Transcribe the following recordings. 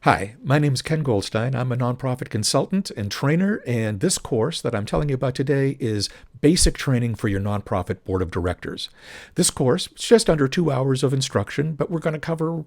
Hi, my name is Ken Goldstein. I'm a nonprofit consultant and trainer, and this course that I'm telling you about today is Basic Training for Your Nonprofit Board of Directors. This course is just under 2 hours of instruction, but we're going to cover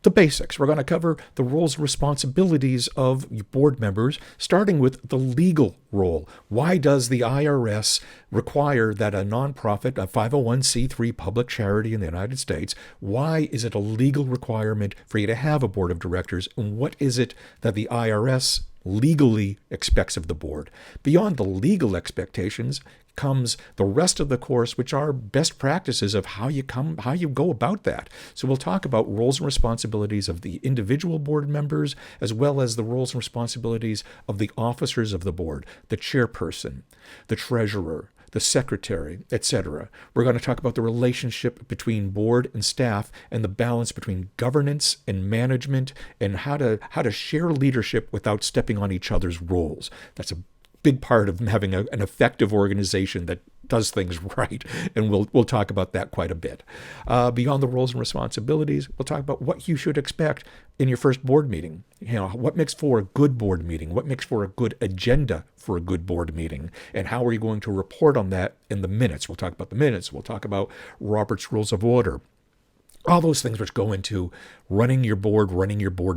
the basics. We're going to cover the roles and responsibilities of board members, starting with the legal role. Why does the IRS require that a nonprofit, a 501c3 public charity in the United States, why is it a legal requirement for you to have a board of directors? And what is it that the IRS legally expects of the board? Beyond the legal expectations comes the rest of the course, which are best practices of how you go about that. So we'll talk about roles and responsibilities of the individual board members, as well as the roles and responsibilities of the officers of the board, the chairperson, the treasurer, the secretary, etc. We're going to talk about the relationship between board and staff and the balance between governance and management, and how to share leadership without stepping on each other's roles. That's a big part of having an effective organization that does things right, and we'll talk about that quite a bit. Beyond the roles and responsibilities, we'll talk about what you should expect in your first board meeting. What makes for a good board meeting? What makes for a good agenda for a good board meeting? And how are you going to report on that in the minutes? We'll talk about the minutes. We'll talk about Robert's Rules of Order. All those things which go into running your board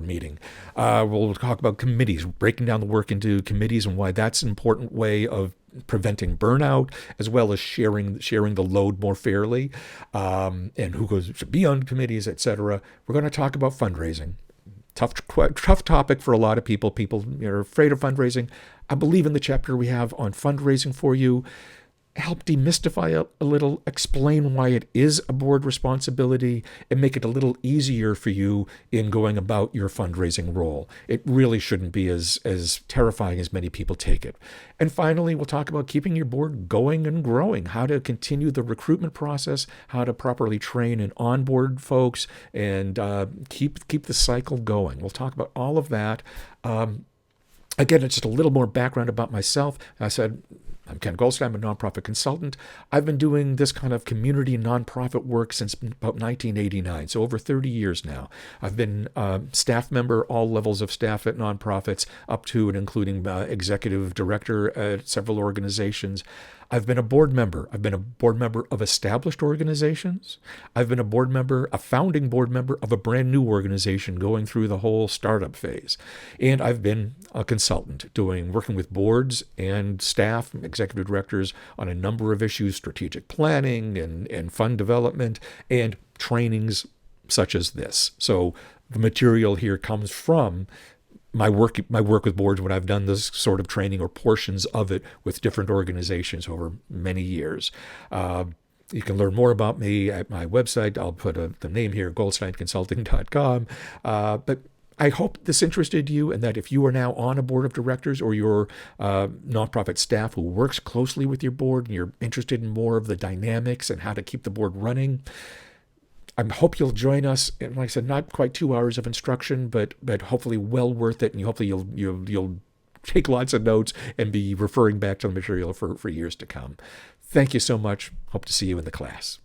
meeting. We'll talk about committees, breaking down the work into committees and why that's an important way of preventing burnout, as well as sharing the load more fairly, and who should be on committees, etc. We're going to talk about fundraising. Tough topic for a lot of people. People are afraid of fundraising. I believe in the chapter we have on fundraising for you. Help demystify a little, explain why it is a board responsibility, and make it a little easier for you in going about your fundraising role. It really shouldn't be as terrifying as many people take it. And finally, we'll talk about keeping your board going and growing, how to continue the recruitment process, how to properly train and onboard folks, and keep the cycle going. We'll talk about all of that. Again, it's just a little more background about myself. I said, I'm Ken Goldstein. I'm a nonprofit consultant. I've been doing this kind of community nonprofit work since about 1989, so over 30 years now. I've been staff member, all levels of staff at nonprofits, up to and including executive director at several organizations. I've been a board member. I've been a board member of established organizations. I've been a founding board member of a brand new organization going through the whole startup phase. And I've been a consultant working with boards and staff, executive directors on a number of issues, strategic planning and fund development and trainings such as this. So the material here comes from my work with boards when I've done this sort of training or portions of it with different organizations over many years. You can learn more about me at my website. I'll put the name here, goldsteinconsulting.com. But I hope this interested you, and that if you are now on a board of directors or your nonprofit staff who works closely with your board and you're interested in more of the dynamics and how to keep the board running, I hope you'll join us. And like I said, not quite 2 hours of instruction, but hopefully well worth it. And hopefully you'll take lots of notes and be referring back to the material for years to come. Thank you so much. Hope to see you in the class.